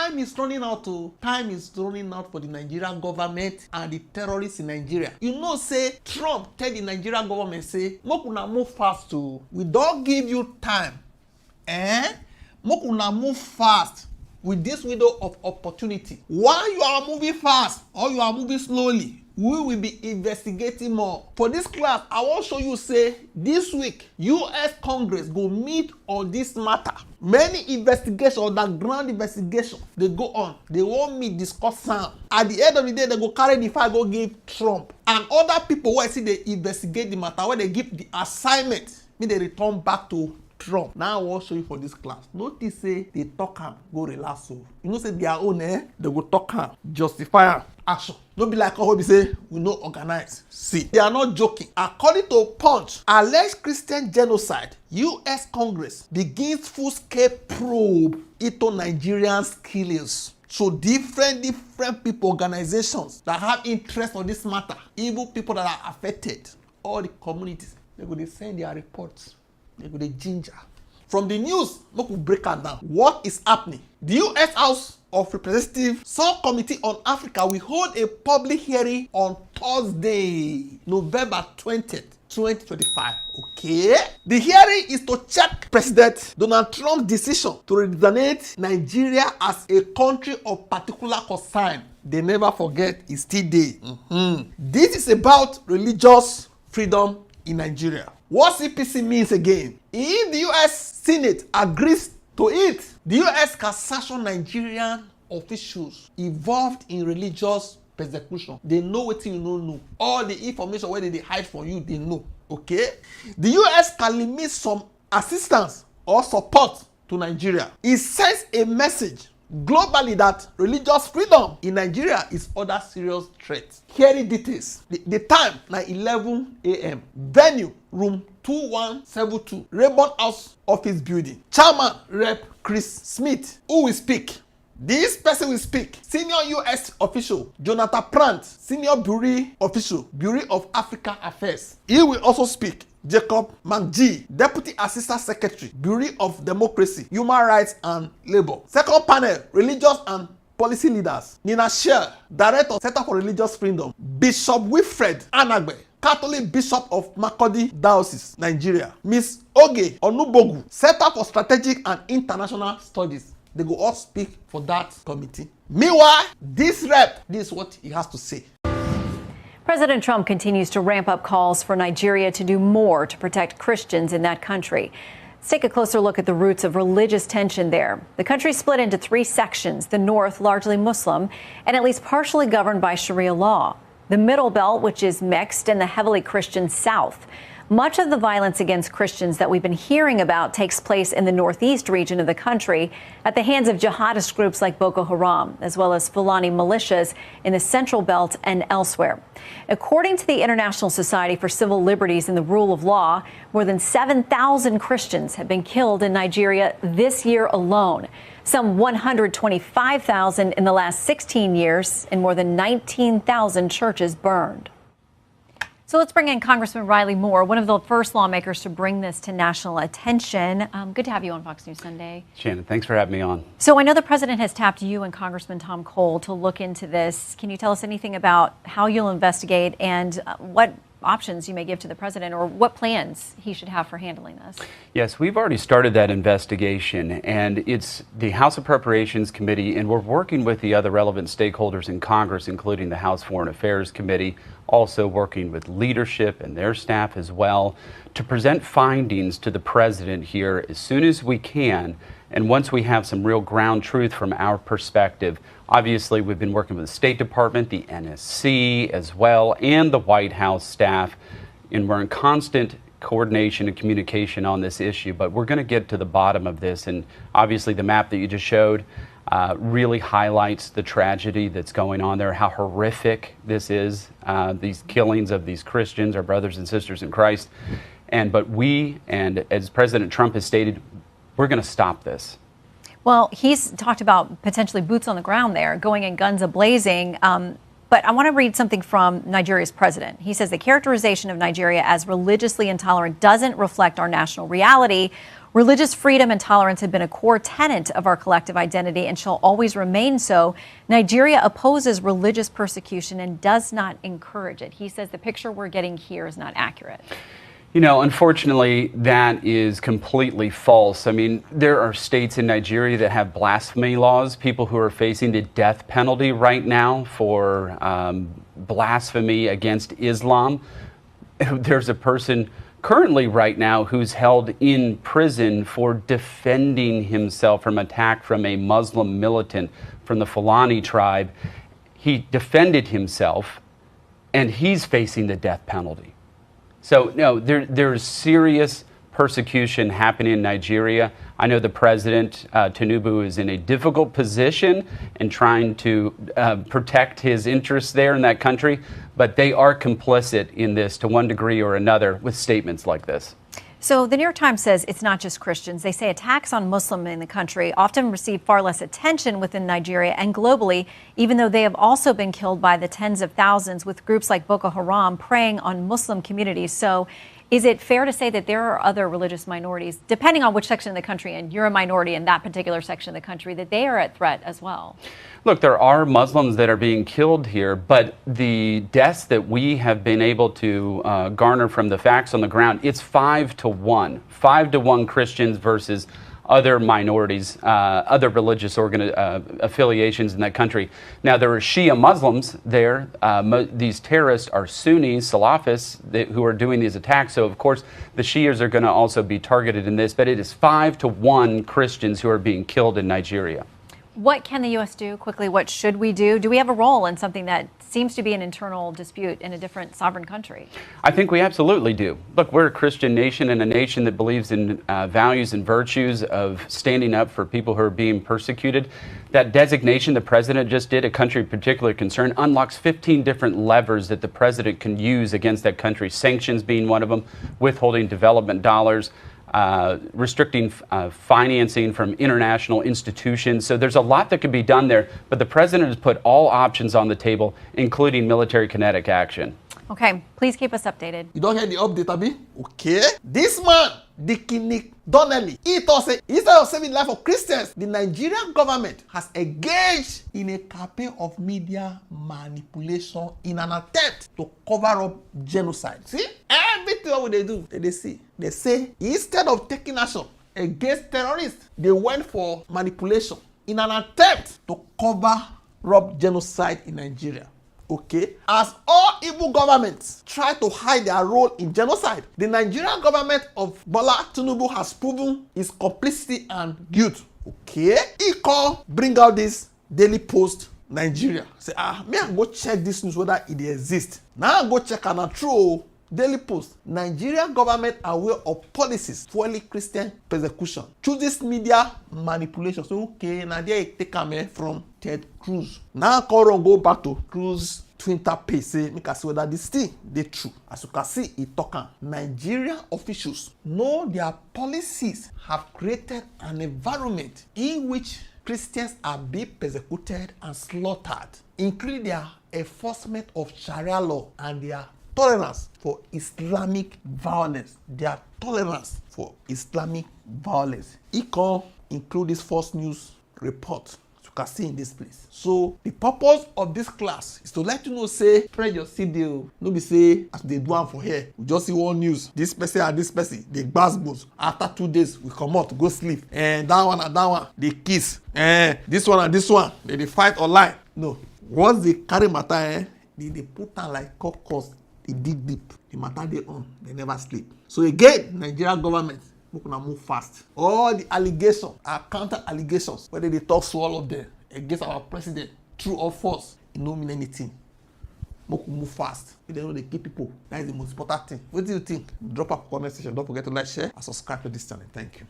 time is running out. Time is running out for the Nigerian government and the terrorists in Nigeria. You know, say Trump tell the Nigerian government, say, make una move fast. We don't give you time. Make una move fast with this window of opportunity. While you are moving fast or you are moving slowly, we will be investigating more. For this class, I will show you, say, this week, U.S. Congress go meet on this matter. Many investigations, underground investigations, they go on. They won't meet, discuss some. At the end of the day, they go carry the file, go give Trump. And other people, where see they investigate the matter, where they give the assignment, they return back to Trump. Now I will show you for this class. Notice, say, they talk am, go relax. So, you know, say their own, they go talk am, justify am, action. Don't be like how we say, we no organize. See, they are not joking. According to Punch, alleged Christian genocide, U.S. Congress begins full-scale probe into Nigerian killings. So different people, organizations that have interest on this matter, even people that are affected, all the communities, they go to send their reports. They go to ginger. From the news, we will break it down. What is happening? The U.S. House of Representatives Subcommittee on Africa will hold a public hearing on Thursday, November 20th, 2025. Okay? The hearing is to check President Donald Trump's decision to designate Nigeria as a country of particular concern. They never forget, it's still there. This is about religious freedom in Nigeria. What CPC means again? If the U.S. Senate agrees to it, the U.S. can sanction Nigerian officials involved in religious persecution. They know what you don't know. All the information where they hide from you, they know. Okay? The U.S. can limit some assistance or support to Nigeria. It sends a message globally that religious freedom in Nigeria is under serious threat. Hearing details. The time, 11 a.m. Venue, room 2172, Raymond House Office Building. Chairman, Rep. Chris Smith, who will speak. This person will speak. Senior U.S. official, Jonathan Plant, Senior Bureau official, Bureau of African Affairs. He will also speak. Jacob McGee, Deputy Assistant Secretary, Bureau of Democracy, Human Rights and Labor. Second panel, religious and policy leaders. Nina Shell, Director, Center for Religious Freedom. Bishop Wilfred Anagbe, Catholic Bishop of Makurdi Diocese, Nigeria. Miss Oge Onubogu, Center for Strategic and International Studies. They go all speak for that committee. Meanwhile, this rep, this is what he has to say. President Trump continues to ramp up calls for Nigeria to do more to protect Christians in that country. Let's take a closer look at the roots of religious tension there. The country split into three sections, the north largely Muslim and at least partially governed by Sharia law. The middle belt, which is mixed, and the heavily Christian south. Much of the violence against Christians that we've been hearing about takes place in the northeast region of the country at the hands of jihadist groups like Boko Haram, as well as Fulani militias in the central belt and elsewhere. According to the International Society for Civil Liberties and the Rule of Law, more than 7,000 Christians have been killed in Nigeria this year alone. Some 125,000 in the last 16 years, and more than 19,000 churches burned. So let's bring in Congressman Riley Moore, one of the first lawmakers to bring this to national attention. Good to have you on Fox News Sunday. Shannon, thanks for having me on. So I know the president has tapped you and Congressman Tom Cole to look into this. Can you tell us anything about how you'll investigate and what options you may give to the president, or what plans he should have for handling this? Yes, we've already started that investigation, and it's the House Appropriations Committee, and we're working with the other relevant stakeholders in Congress, including the House Foreign Affairs Committee, also working with leadership and their staff as well, to present findings to the president here as soon as we can. And once we have some real ground truth from our perspective, obviously we've been working with the State Department, the NSC as well, and the White House staff, and we're in constant coordination and communication on this issue, but we're going to get to the bottom of this. And obviously the map that you just showed really highlights the tragedy that's going on there, how horrific this is, these killings of these Christians, our brothers and sisters in Christ. But we, and as President Trump has stated, we're going to stop this. Well, he's talked about potentially boots on the ground there, going in guns a-blazing. But I want to read something from Nigeria's president. He says the characterization of Nigeria as religiously intolerant doesn't reflect our national reality. Religious freedom and tolerance have been a core tenet of our collective identity and shall always remain so. Nigeria opposes religious persecution and does not encourage it. He says the picture we're getting here is not accurate. You know, unfortunately, that is completely false. I mean, there are states in Nigeria that have blasphemy laws, people who are facing the death penalty right now for blasphemy against Islam. There's a person currently right now who's held in prison for defending himself from attack from a Muslim militant from the Fulani tribe. He defended himself, and he's facing the death penalty. So, no, there's serious persecution happening in Nigeria. I know the president, Tinubu, is in a difficult position in trying to protect his interests there in that country, but they are complicit in this to one degree or another with statements like this. So the New York Times says it's not just Christians. They say attacks on Muslims in the country often receive far less attention within Nigeria and globally, even though they have also been killed by the tens of thousands, with groups like Boko Haram preying on Muslim communities. So is it fair to say that there are other religious minorities, depending on which section of the country, and you're a minority in that particular section of the country, that they are at threat as well? Look, there are Muslims that are being killed here, but the deaths that we have been able to garner from the facts on the ground, it's 5 to 1. 5 to 1 Christians versus other minorities, other religious affiliations in that country. Now, there are Shia Muslims there. These terrorists are Sunnis, Salafists, who are doing these attacks. So, of course, the Shias are going to also be targeted in this. But it is 5 to 1 Christians who are being killed in Nigeria. What can the U.S. do? Quickly, what should we do? Do we have a role in something that seems to be an internal dispute in a different sovereign country? I think we absolutely do. Look, we're a Christian nation and a nation that believes in values and virtues of standing up for people who are being persecuted. That designation the president just did, a country of particular concern, unlocks 15 different levers that the president can use against that country, sanctions being one of them, withholding development dollars, restricting financing from international institutions. So there's a lot that could be done there, but the president has put all options on the table, including military kinetic action. Okay, please keep us updated. You don't hear the update, Abi? Okay. This man, Dick Donnelly, he thought say, instead of saving the life of Christians, the Nigerian government has engaged in a campaign of media manipulation in an attempt to cover up genocide. See? Everything what they do, they see. They say instead of taking action against terrorists, they went for manipulation in an attempt to cover up genocide in Nigeria. Okay, as all evil governments try to hide their role in genocide, the Nigerian government of Bola Tinubu has proven its complicity and guilt. Okay, he bring out this Daily Post Nigeria. Say, me I go check this news whether it exists. Now I go check and true. Daily Post, Nigerian government aware of policies fueling Christian persecution. Chooses media manipulation. So, okay, now there take a from Ted Cruz. Now go back to Cruz Twitter page, say, make us see whether this thing they true. As you can see, it talking. Nigerian officials know their policies have created an environment in which Christians are being persecuted and slaughtered, including their enforcement of Sharia law and their tolerance for Islamic violence. Their tolerance for Islamic violence. It can include this false news report you can see in this place. So the purpose of this class is to let you know, say, spread your CD. No be say as they do am for here. We just see one news. This person and this person, they gbasgbos. After 2 days, we come out, go sleep. And that one and that one, they kiss. And this one and this one, they fight online. No. Once they carry matter, they put on like caucus. They dig deep. The matter they on. They never sleep. So again, Nigerian government, we gonna move fast. All the allegations are counter allegations. Whether they talk to all of them against our president, true or false, it don't mean anything. We move fast. We don't know they keep people. That is the most important thing. What do you think? Drop a comment section. Don't forget to like, share, and subscribe to this channel. Thank you.